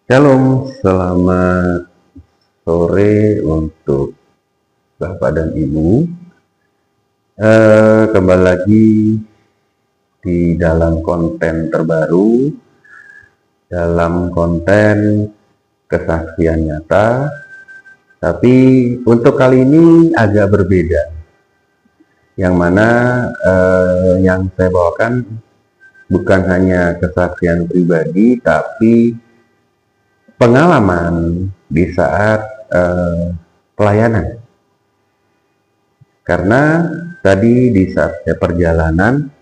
Shalom, selamat sore untuk Bapak dan Ibu. Kembali lagi di dalam konten terbaru, dalam konten kesaksian nyata. Tapi untuk kali ini agak berbeda. Yang mana yang saya bawakan bukan hanya kesaksian pribadi, tapi pengalaman di saat pelayanan. Karena tadi di saat saya perjalanan,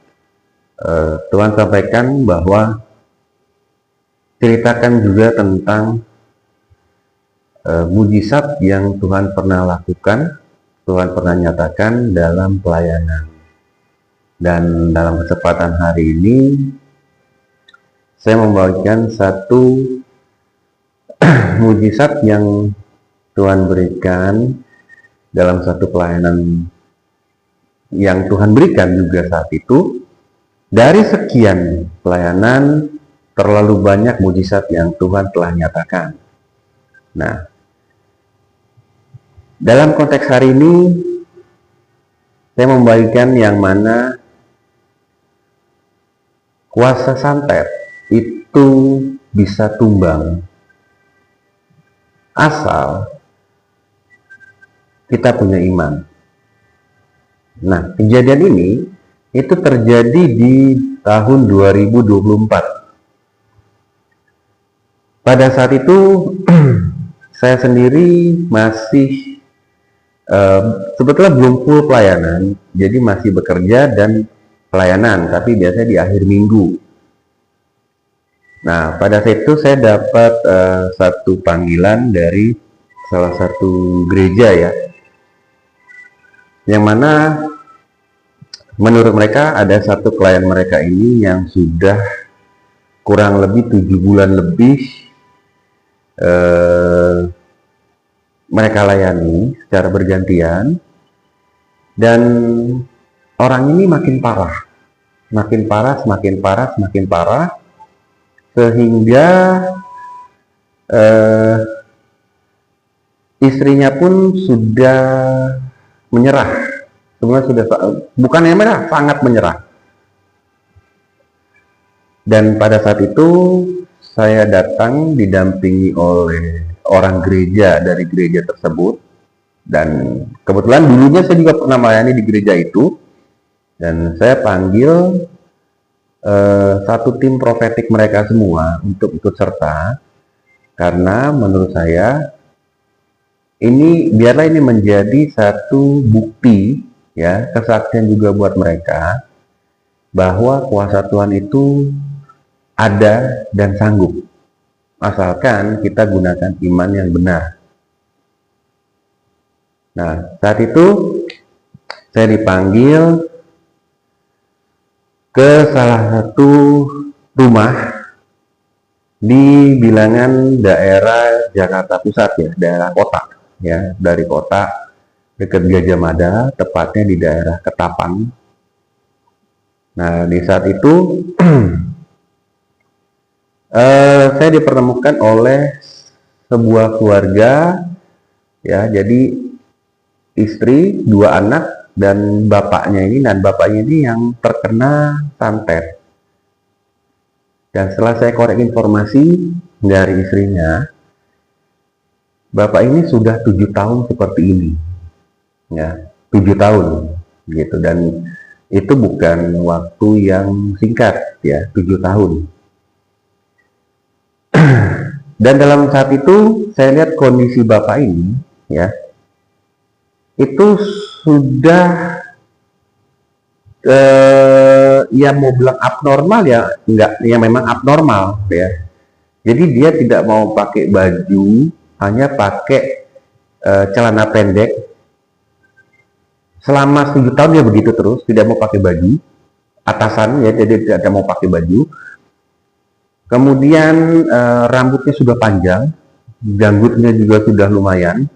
Tuhan sampaikan bahwa ceritakan juga tentang mujizat yang Tuhan pernah lakukan, Tuhan pernah nyatakan dalam pelayanan. Dan dalam kesempatan hari ini, saya membagikan satu mujizat yang Tuhan berikan dalam satu pelayanan yang Tuhan berikan juga saat itu. Dari sekian pelayanan, terlalu banyak mujizat yang Tuhan telah nyatakan. Nah, dalam konteks hari ini, saya membagikan yang mana kuasa santet itu bisa tumbang asal kita punya iman. Nah, kejadian ini itu terjadi di tahun 2024. Pada saat itu saya sendiri masih sebetulnya belum full pelayanan, jadi masih bekerja dan pelayanan, tapi biasanya di akhir minggu. Nah, pada saat itu saya dapat satu panggilan dari salah satu gereja ya, yang mana menurut mereka ada satu klien mereka ini yang sudah kurang lebih 7 bulan lebih mereka layani secara bergantian, dan orang ini makin parah, semakin parah, sehingga istrinya pun sudah menyerah. Sebenarnya sudah, bukannya menyerah, sangat menyerah. Dan pada saat itu saya datang didampingi oleh orang gereja dari gereja tersebut, dan kebetulan dulunya saya juga pernah melayani di gereja itu, dan saya panggil satu tim profetik mereka semua untuk ikut serta, karena menurut saya biarlah ini menjadi satu bukti ya, kesaksian juga buat mereka bahwa kuasa Tuhan itu ada dan sanggup, asalkan kita gunakan iman yang benar. Nah, saat itu saya dipanggil ke salah satu rumah di bilangan daerah Jakarta Pusat ya, daerah kota ya, dari kota dekat Gajah Mada, tepatnya di daerah Ketapang. Nah, di saat itu saya dipertemukan oleh sebuah keluarga ya, jadi istri, 2 anak, dan bapaknya ini yang terkena santet. Dan setelah saya korek informasi dari istrinya, bapak ini sudah 7 tahun seperti ini ya, 7 tahun gitu, dan itu bukan waktu yang singkat ya, 7 tahun. Dan dalam saat itu saya lihat kondisi bapak ini ya, itu sudah ya mau bilang abnormal ya enggak, ya memang abnormal ya. Jadi dia tidak mau pakai baju, hanya pakai celana pendek. Selama 7 tahun dia begitu terus, tidak mau pakai baju atasan ya, jadi tidak mau pakai baju. Kemudian rambutnya sudah panjang, janggutnya juga sudah lumayan.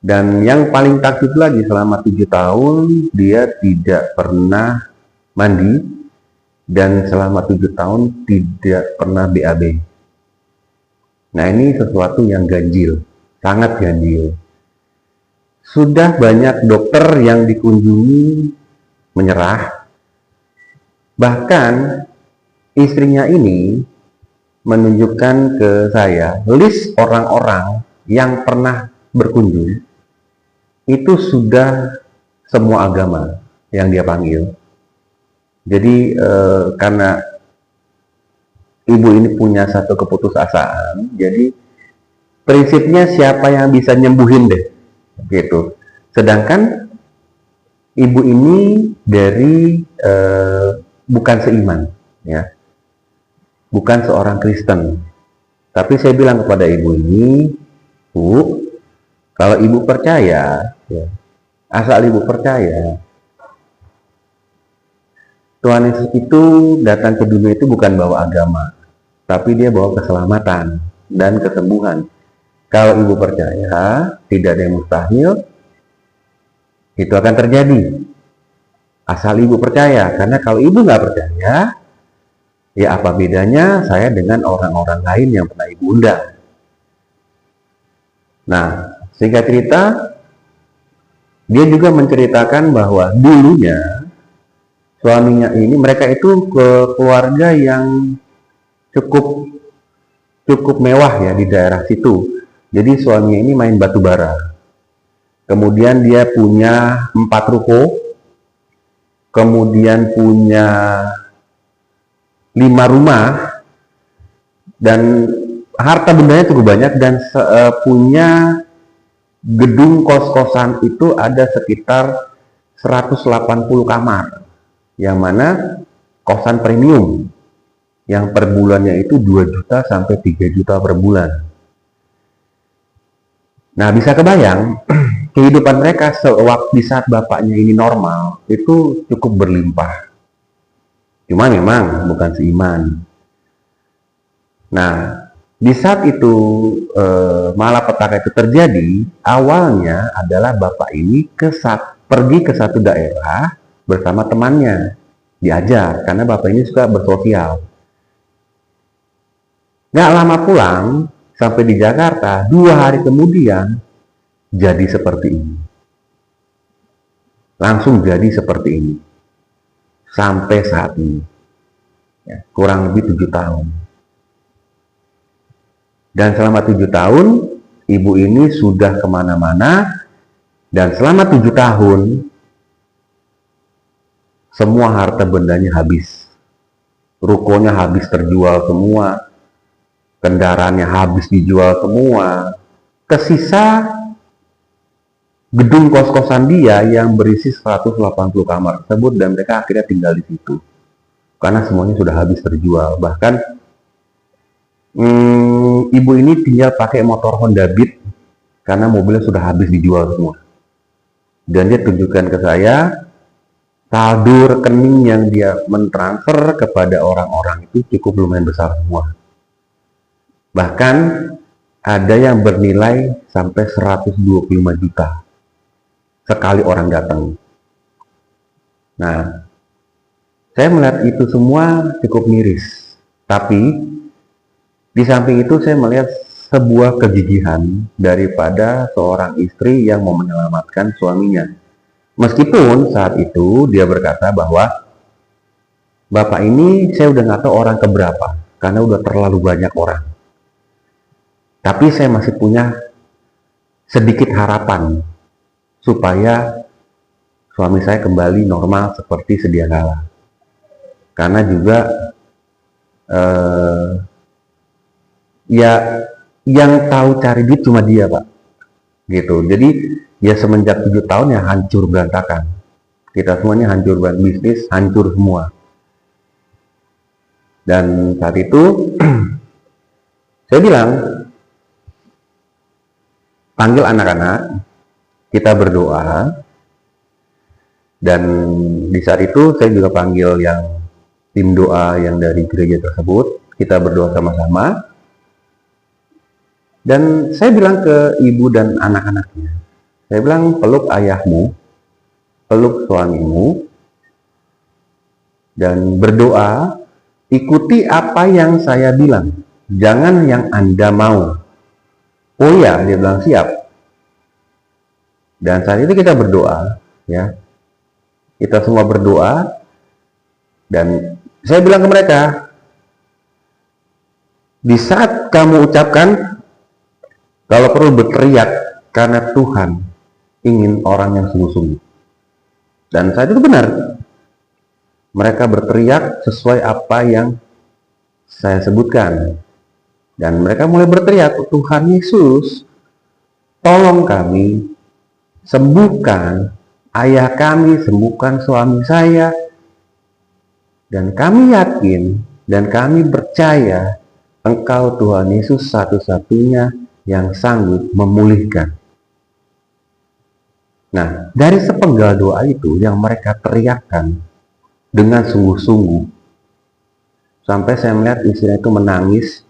Dan yang paling takjub lagi, selama 7 tahun dia tidak pernah mandi, dan selama 7 tahun tidak pernah BAB. Nah, ini sesuatu yang ganjil, sangat ganjil. Sudah banyak dokter yang dikunjungi menyerah, bahkan istrinya ini menunjukkan ke saya list orang-orang yang pernah berkunjung, itu sudah semua agama yang dia panggil. Jadi karena ibu ini punya satu keputusasaan, jadi prinsipnya siapa yang bisa nyembuhin deh, gitu. Sedangkan ibu ini dari bukan seiman, ya, bukan seorang Kristen. Tapi saya bilang kepada ibu ini, Bu, kalau ibu percaya, ya, asal ibu percaya, Tuhan Yesus itu datang ke dunia itu bukan bawa agama, tapi dia bawa keselamatan dan kesembuhan. Kalau ibu percaya, tidak ada yang mustahil, itu akan terjadi. Asal ibu percaya, karena kalau ibu nggak percaya, ya apa bedanya saya dengan orang-orang lain yang pernah ibu undang. Nah, singkat cerita, dia juga menceritakan bahwa dulunya suaminya ini, mereka itu ke keluarga yang cukup mewah ya di daerah situ. Jadi suaminya ini main batu bara. Kemudian dia punya 4 ruko, kemudian punya 5 rumah, dan harta bendanya cukup banyak, dan punya gedung kos-kosan itu ada sekitar 180 kamar, yang mana kosan premium, yang per bulannya itu 2 juta sampai 3 juta per bulan. Nah, bisa kebayang kehidupan mereka di saat bapaknya ini normal itu cukup berlimpah. Cuma memang bukan seiman. Nah, di saat itu malapetaka itu terjadi, awalnya adalah bapak ini pergi ke satu daerah bersama temannya, diajar karena bapak ini suka bersosial. Nggak lama pulang, sampai di Jakarta, 2 hari kemudian jadi seperti ini. Langsung jadi seperti ini. Sampai saat ini. Ya, kurang lebih 7 tahun. Dan selama 7 tahun, ibu ini sudah kemana-mana, dan selama 7 tahun, semua harta bendanya habis. Rukonya habis terjual semua, kendaraannya habis dijual semua. Kesisa gedung kos-kosan dia yang berisi 180 kamar tersebut, dan mereka akhirnya tinggal di situ. Karena semuanya sudah habis terjual. Bahkan ibu ini tinggal pakai motor Honda Beat karena mobilnya sudah habis dijual semua. Dan dia tunjukkan ke saya saldo rekening yang dia mentransfer kepada orang-orang itu cukup lumayan besar semua. Bahkan ada yang bernilai sampai 125 juta sekali orang datang. Nah, saya melihat itu semua cukup miris. Tapi di samping itu saya melihat sebuah kegigihan daripada seorang istri yang mau menyelamatkan suaminya. Meskipun saat itu dia berkata bahwa bapak ini saya udah nggak tahu orang keberapa karena udah terlalu banyak orang. Tapi saya masih punya sedikit harapan supaya suami saya kembali normal seperti sedia kala. Karena juga ya yang tahu cari duit cuma dia, Pak. Gitu. Jadi ya semenjak 7 tahun ya hancur berantakan. Kita semuanya hancur berantakan, bisnis hancur semua. Dan saat itu saya bilang, panggil anak-anak, kita berdoa. Dan di saat itu saya juga panggil yang tim doa yang dari gereja tersebut. Kita berdoa sama-sama. Dan saya bilang ke ibu dan anak-anaknya, saya bilang, peluk ayahmu, peluk suamimu, dan berdoa, ikuti apa yang saya bilang. jangan yang Anda mau. Oh ya, dia bilang siap. Dan saat itu kita berdoa, ya. Kita semua berdoa, dan saya bilang ke mereka, di saat kamu ucapkan, kalau perlu berteriak, karena Tuhan ingin orang yang sungguh-sungguh. Dan saat itu benar. Mereka berteriak sesuai apa yang saya sebutkan. Dan mereka mulai berteriak, Tuhan Yesus, tolong kami, sembuhkan ayah kami, sembuhkan suami saya. Dan kami yakin dan kami percaya Engkau Tuhan Yesus satu-satunya yang sanggup memulihkan. Nah, dari sepenggal doa itu yang mereka teriakkan dengan sungguh-sungguh, sampai saya melihat istrinya itu menangis,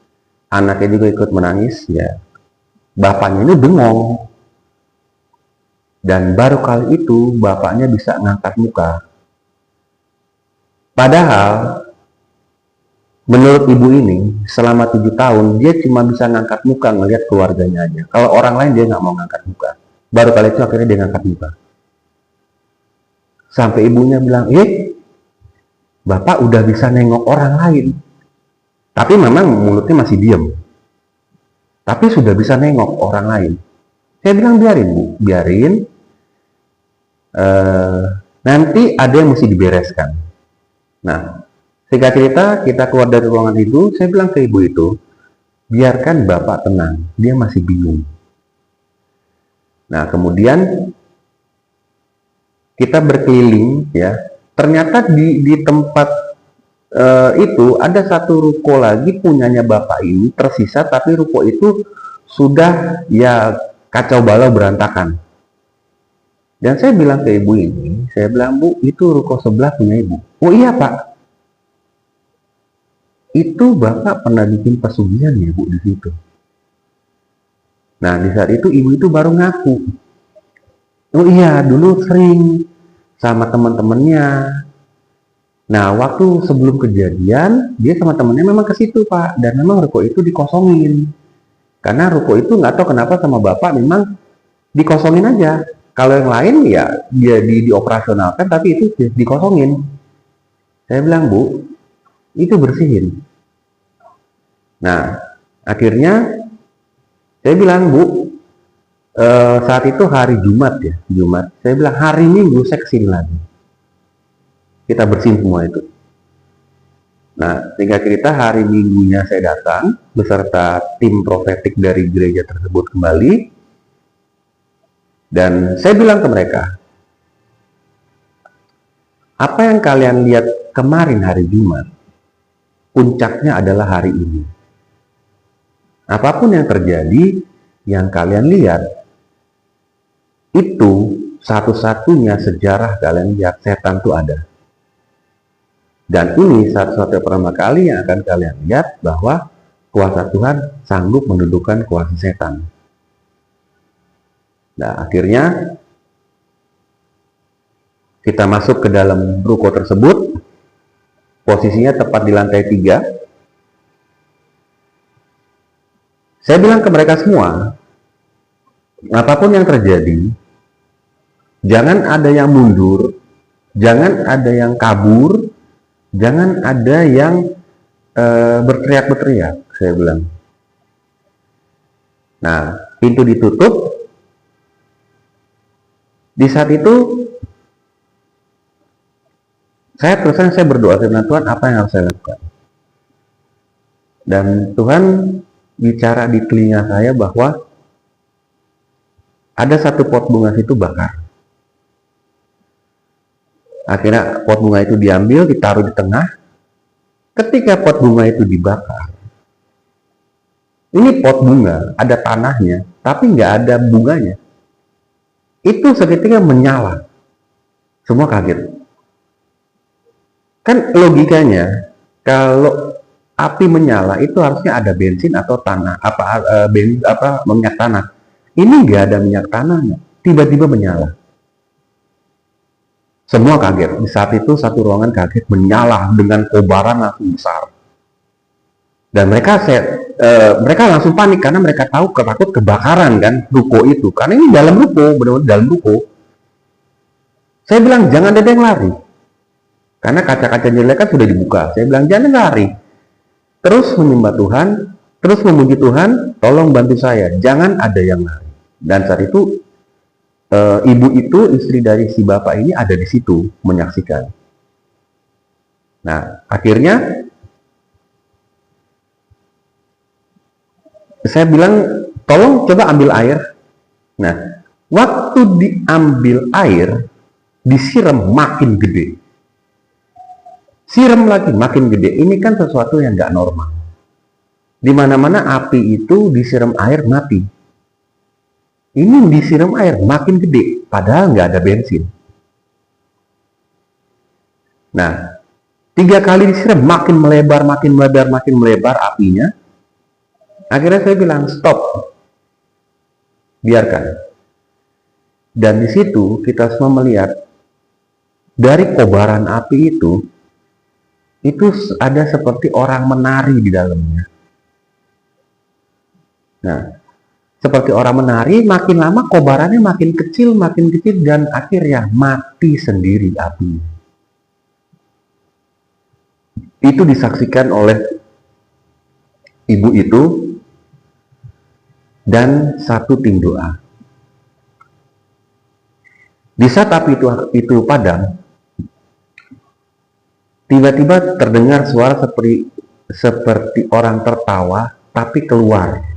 anaknya juga ikut menangis, ya. Bapaknya ini bengong. Dan baru kali itu bapaknya bisa ngangkat muka. Padahal menurut ibu ini selama 7 tahun dia cuma bisa ngangkat muka ngelihat keluarganya aja. Kalau orang lain dia nggak mau ngangkat muka. Baru kali itu akhirnya dia ngangkat muka. Sampai ibunya bilang, Bapak udah bisa nengok orang lain. Tapi memang mulutnya masih diam. Tapi sudah bisa nengok orang lain. Saya bilang biarin Bu, biarin. Nanti ada yang mesti dibereskan. Nah, singkat cerita, kita keluar dari ruangan itu, saya bilang ke ibu itu, biarkan Bapak tenang, dia masih bingung. Nah, kemudian kita berkeliling, ya. Ternyata di tempat itu ada satu ruko lagi punyanya Bapak ini tersisa, tapi ruko itu sudah ya kacau balau berantakan. Dan saya bilang ke ibu ini, saya bilang, Bu, itu ruko sebelah punya ibu. Oh iya Pak, itu Bapak pernah bikin pesugihan ya Bu di situ. Nah di saat itu ibu itu baru ngaku, oh iya dulu sering sama teman-temannya. Nah waktu sebelum kejadian dia sama temannya memang ke situ Pak, dan memang ruko itu dikosongin. Karena ruko itu nggak tahu kenapa sama Bapak memang dikosongin aja. Kalau yang lain ya dia dioperasionalkan, tapi itu dikosongin. Saya bilang, Bu, itu bersihin. Nah, akhirnya saya bilang, Bu, saat itu hari Jumat ya, Jumat. Saya bilang hari Minggu saya kesini lagi. Kita bersihin semua itu. Nah, singkat cerita hari Minggunya saya datang beserta tim profetik dari gereja tersebut kembali. Dan saya bilang ke mereka, apa yang kalian lihat kemarin hari Jumat, puncaknya adalah hari ini. Apapun yang terjadi, yang kalian lihat, itu satu-satunya sejarah kalian lihat setan itu ada. Dan ini satu-satunya pertama kali yang akan kalian lihat bahwa kuasa Tuhan sanggup menundukkan kuasa setan. Nah, akhirnya kita masuk ke dalam ruko tersebut, posisinya tepat di lantai 3. Saya bilang ke mereka semua, apapun yang terjadi, jangan ada yang mundur, jangan ada yang kabur, jangan ada yang berteriak-berteriak, saya bilang. Nah, pintu ditutup. Di saat itu saya berdoa dengan Tuhan, apa yang harus saya lakukan. Dan Tuhan bicara di telinga saya bahwa ada satu pot bunga situ bakar. Akhirnya pot bunga itu diambil, ditaruh di tengah. Ketika pot bunga itu dibakar, ini pot bunga ada tanahnya, tapi nggak ada bunganya. Itu seketika menyala. Semua kaget. Kan logikanya, kalau api menyala itu harusnya ada bensin atau tanah, minyak tanah. Ini nggak ada minyak tanahnya, tiba-tiba menyala. Semua kaget. Di saat itu satu ruangan kaget, menyala dengan kobaran langsung besar. Dan mereka langsung panik karena mereka tahu takut kebakaran kan ruko itu. Karena ini dalam ruko, benar-benar dalam ruko. Saya bilang jangan ada yang lari. Karena kaca-kaca jendela kan sudah dibuka. Saya bilang jangan lari. Terus menyembah Tuhan, terus memuji Tuhan, tolong bantu saya, jangan ada yang lari. Dan saat itu ibu itu, istri dari si bapak ini ada di situ menyaksikan. Nah, akhirnya saya bilang, tolong coba ambil air. Nah, waktu diambil air, disiram makin gede. Siram lagi makin gede. Ini kan sesuatu yang nggak normal. Di mana-mana api itu disiram air mati. Ini disiram air makin gede, padahal nggak ada bensin. Nah, 3 kali disiram makin melebar, makin melebar, makin melebar apinya. Akhirnya saya bilang stop, biarkan. Dan di situ kita semua melihat dari kobaran api itu ada seperti orang menari di dalamnya. Nah, seperti orang menari, makin lama kobarannya makin kecil, dan akhirnya mati sendiri api. Itu disaksikan oleh ibu itu dan satu tim doa. Di saat api itu padam, tiba-tiba terdengar suara seperti orang tertawa, tapi keluar.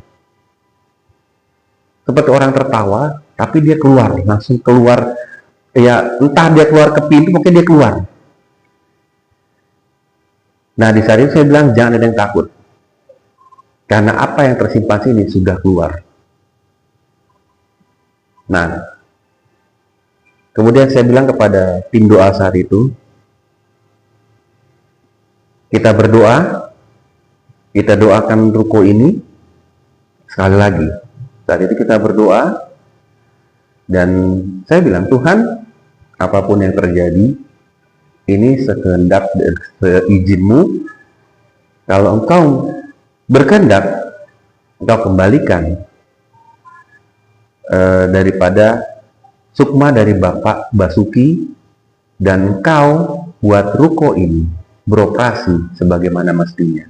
Seperti orang tertawa, tapi dia keluar, langsung keluar. Ya, entah dia keluar ke pintu, mungkin dia keluar. Nah, di saat itu saya bilang, jangan ada yang takut. Karena apa yang tersimpan sini sudah keluar. Nah, kemudian saya bilang kepada tim doa saat itu, kita berdoa, kita doakan ruko ini sekali lagi. Saat itu kita berdoa, dan saya bilang, Tuhan, apapun yang terjadi, ini sekehendak dan seizin-Mu. Kalau Engkau berkehendak, Engkau kembalikan daripada sukma dari Bapak Basuki, dan Engkau buat ruko ini beroperasi sebagaimana mestinya.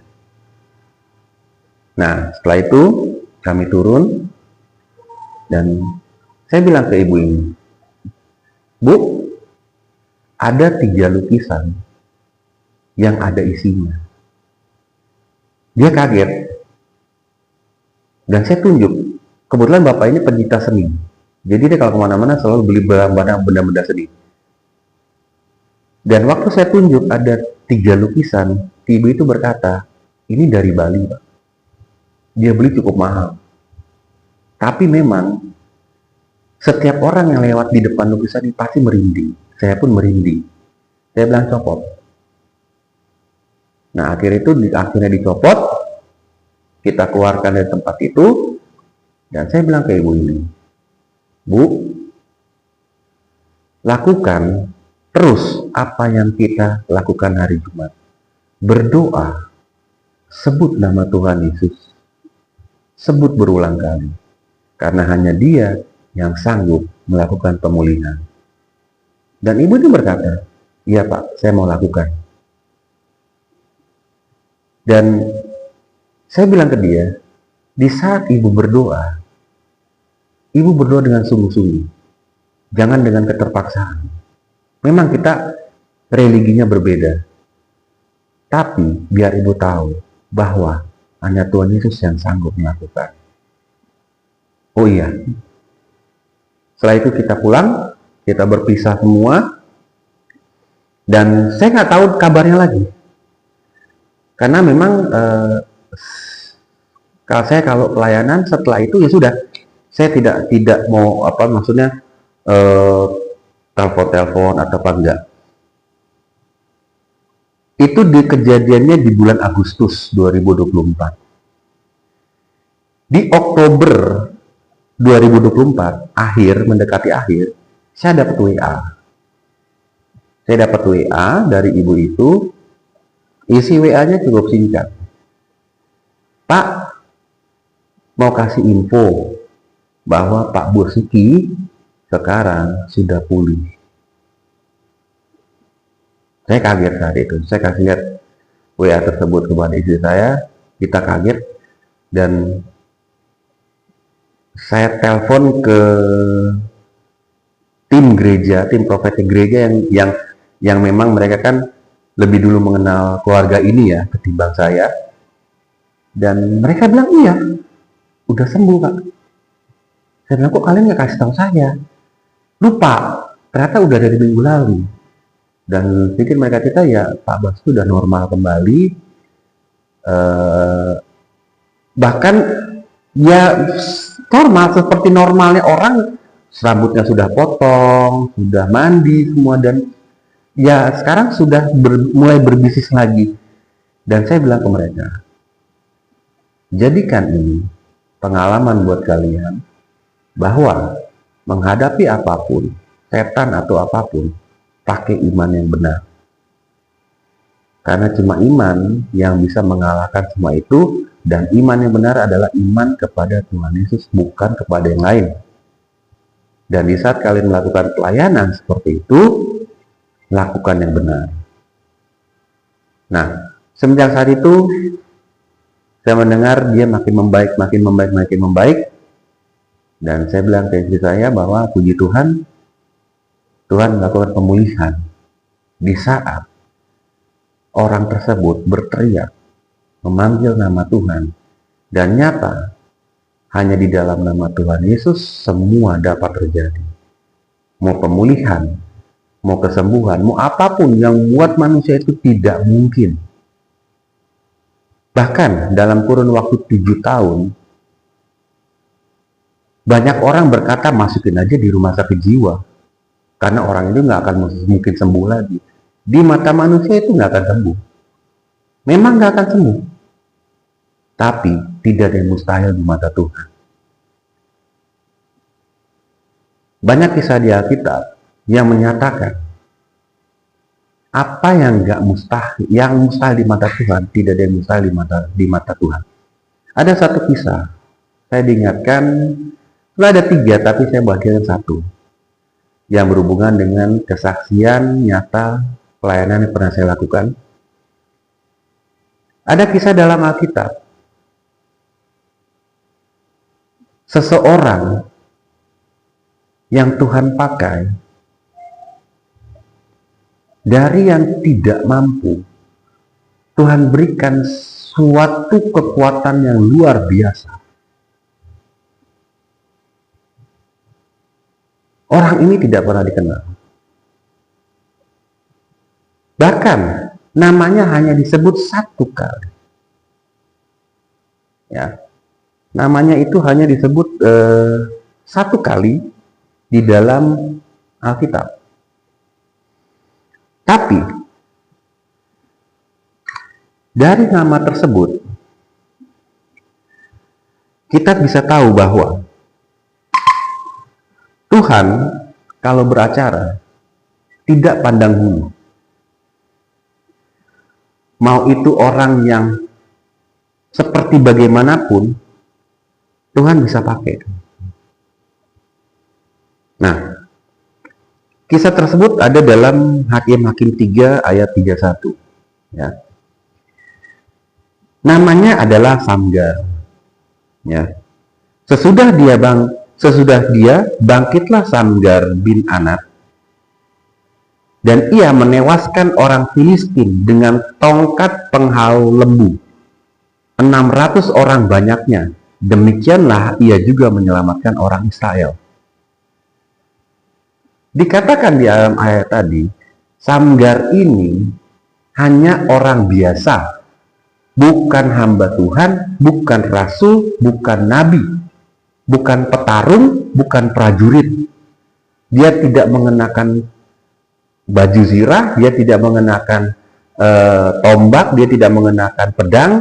Nah, setelah itu kami turun dan saya bilang ke ibu ini, Bu, ada 3 lukisan yang ada isinya. Dia kaget dan saya tunjuk. Kebetulan bapak ini pencinta seni, jadi dia kalau kemana-mana selalu beli benda-benda seni. Dan waktu saya tunjuk ada 3 lukisan, ibu itu berkata, ini dari Bali, Pak. Dia beli cukup mahal. Tapi memang setiap orang yang lewat di depan lukisan ini pasti merinding. Saya pun merinding. Saya bilang copot. Nah, akhirnya dicopot. Kita keluarkan dari tempat itu. Dan saya bilang ke ibu ini, Bu, lakukan terus apa yang kita lakukan hari Jumat. Berdoa, sebut nama Tuhan Yesus. Sebut berulang kali. Karena hanya Dia yang sanggup melakukan pemulihan. Dan ibu itu berkata, iya Pak, saya mau lakukan. Dan saya bilang ke dia, di saat ibu berdoa dengan sungguh-sungguh. Jangan dengan keterpaksaan. Memang kita religinya berbeda. Tapi biar ibu tahu bahwa hanya Tuhan Yesus yang sanggup melakukan. Oh iya. Setelah itu kita pulang, kita berpisah semua. Dan saya nggak tahu kabarnya lagi. Karena memang kalau pelayanan setelah itu ya sudah. Saya tidak mau telepon atau apa enggak. Itu kejadiannya di bulan Agustus 2024. Di Oktober 2024, mendekati akhir, saya dapat WA. Saya dapat WA dari ibu itu, isi WA-nya cukup singkat. Pak, mau kasih info bahwa Pak Bursuki sekarang sudah pulih. Saya kaget saat itu. Saya kasih lihat WA tersebut kepada istri saya. Kita kaget dan saya telepon ke tim gereja, tim profetik gereja yang memang mereka kan lebih dulu mengenal keluarga ini ya ketimbang saya. Dan mereka bilang iya, udah sembuh Pak. Saya bilang kok kalian nggak kasih tahu saya? Lupa, ternyata udah dari minggu lalu. Dan pikir mereka cerita ya Pak Bas itu udah normal kembali. Bahkan ya normal seperti normalnya orang, rambutnya sudah potong, sudah mandi semua, dan ya sekarang sudah mulai berbisnis lagi. Dan saya bilang ke mereka, jadikan ini pengalaman buat kalian bahwa menghadapi apapun, setan atau apapun, pakai iman yang benar. Karena cuma iman yang bisa mengalahkan semua itu, dan iman yang benar adalah iman kepada Tuhan Yesus, bukan kepada yang lain. Dan di saat kalian melakukan pelayanan seperti itu, lakukan yang benar. Nah, semenjak saat itu, saya mendengar dia makin membaik. Dan saya bilang ke istri saya bahwa puji Tuhan, Tuhan melakukan pemulihan di saat orang tersebut berteriak, memanggil nama Tuhan, dan nyata hanya di dalam nama Tuhan Yesus semua dapat terjadi. Mau pemulihan, mau kesembuhan, mau apapun yang buat manusia itu tidak mungkin. Bahkan dalam kurun waktu 7 tahun, banyak orang berkata masukin aja di rumah sakit jiwa. Karena orang itu nggak akan mungkin sembuh lagi. Di mata manusia itu nggak akan sembuh. Memang nggak akan sembuh. Tapi tidak ada yang mustahil di mata Tuhan. Banyak kisah di Alkitab yang menyatakan apa yang nggak mustahil, yang mustahil di mata Tuhan, tidak ada yang mustahil di mata Tuhan. Ada satu kisah, saya diingatkan, ada 3 tapi saya bagikan 1. Yang berhubungan dengan kesaksian nyata pelayanan yang pernah saya lakukan. Ada kisah dalam Alkitab. Seseorang yang Tuhan pakai dari yang tidak mampu, Tuhan berikan suatu kekuatan yang luar biasa. Orang ini tidak pernah dikenal. Bahkan namanya hanya disebut 1 kali. Ya, namanya itu hanya disebut 1 kali di dalam Alkitab. Tapi dari nama tersebut kita bisa tahu bahwa Tuhan kalau beracara tidak pandang bulu. Mau itu orang yang seperti bagaimanapun, Tuhan bisa pakai. Nah, kisah tersebut ada dalam Hakim-Hakim 3 ayat 31. Ya. Namanya adalah Samgar. Ya. Sesudah dia bangkitlah Samgar bin Anat, dan ia menewaskan orang Filistin dengan tongkat penghalau lembu, 600 orang banyaknya. Demikianlah ia juga menyelamatkan orang Israel. Dikatakan di dalam ayat tadi, Samgar ini hanya orang biasa, bukan hamba Tuhan, bukan rasul, bukan nabi, bukan petarung, bukan prajurit. Dia tidak mengenakan baju zirah, dia tidak mengenakan tombak, dia tidak mengenakan pedang,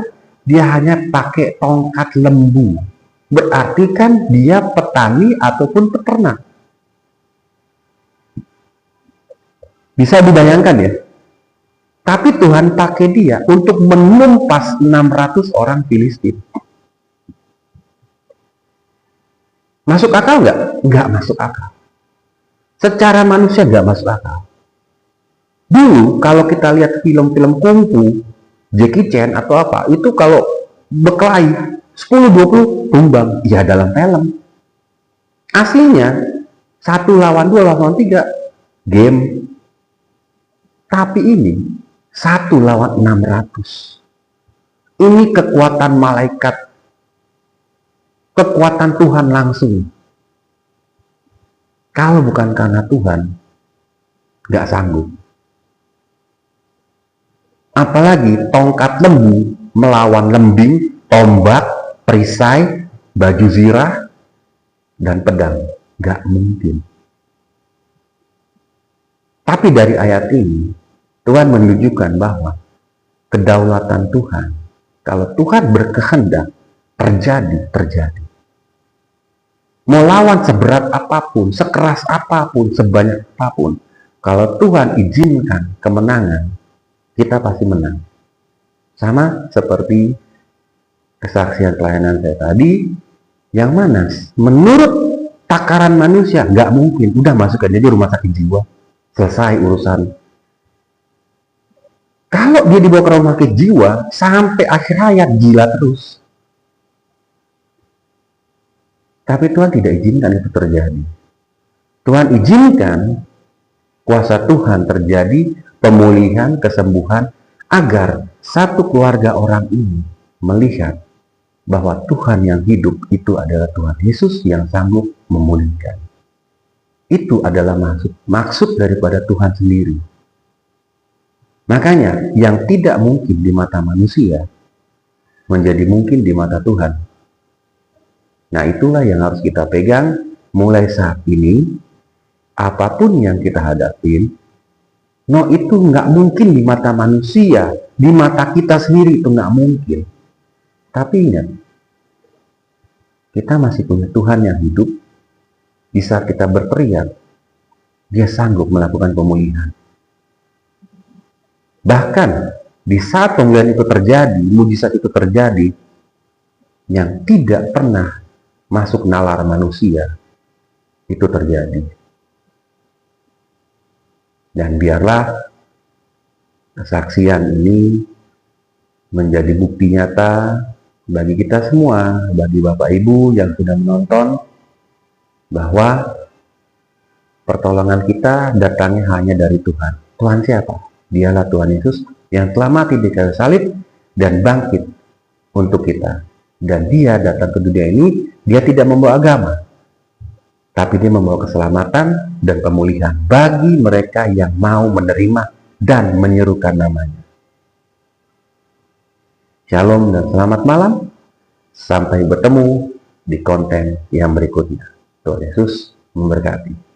dia hanya pakai tongkat lembu. Berarti kan dia petani ataupun peternak. Bisa dibayangkan ya? Tapi Tuhan pakai dia untuk menumpas 600 orang Filistin. Masuk akal nggak? Nggak masuk akal. Secara manusia nggak masuk akal. Dulu kalau kita lihat film-film kungfu, Jackie Chan atau apa, itu kalau berkelahi 10-20 tumbang, ya dalam film. Aslinya 1 lawan 2 lawan 3 game. Tapi ini 1 lawan 600. Ini kekuatan malaikat, kekuatan Tuhan langsung. Kalau bukan karena Tuhan, nggak sanggup. Apalagi tongkat lembu melawan lembing, tombak, perisai, baju zirah, dan pedang. Nggak mungkin. Tapi dari ayat ini, Tuhan menunjukkan bahwa kedaulatan Tuhan, kalau Tuhan berkehendak, terjadi. Mau lawan seberat apapun, sekeras apapun, sebanyak apapun, kalau Tuhan izinkan kemenangan, kita pasti menang. Sama seperti kesaksian pelayanan saya tadi, yang mana menurut takaran manusia nggak mungkin. Udah masukkan aja rumah sakit jiwa, selesai urusan. Kalau dia dibawa ke rumah sakit jiwa sampai akhir hayat, gila terus. Tapi Tuhan tidak izinkan itu terjadi. Tuhan izinkan kuasa Tuhan terjadi, pemulihan, kesembuhan, agar satu keluarga orang ini melihat bahwa Tuhan yang hidup itu adalah Tuhan Yesus yang sanggup memulihkan. Itu adalah maksud daripada Tuhan sendiri. Makanya yang tidak mungkin di mata manusia menjadi mungkin di mata Tuhan. Nah, itulah yang harus kita pegang mulai saat ini. Apapun yang kita hadapin, itu nggak mungkin di mata manusia, di mata kita sendiri itu nggak mungkin. Tapi ingat, kita masih punya Tuhan yang hidup. Di saat kita berteriak, dia sanggup melakukan pemulihan. Bahkan di saat pemulihan itu terjadi, mujizat itu terjadi, yang tidak pernah masuk nalar manusia, itu terjadi. Dan biarlah kesaksian ini menjadi bukti nyata bagi kita semua, bagi Bapak Ibu yang sudah menonton, bahwa pertolongan kita datangnya hanya dari Tuhan. Tuhan siapa? Dialah Tuhan Yesus yang telah mati di kayu salib dan bangkit untuk kita. Dan dia datang ke dunia ini, dia tidak membawa agama, tapi dia membawa keselamatan dan pemulihan bagi mereka yang mau menerima dan menyerukan namanya. Shalom dan selamat malam. Sampai bertemu di konten yang berikutnya. Tuhan Yesus memberkati.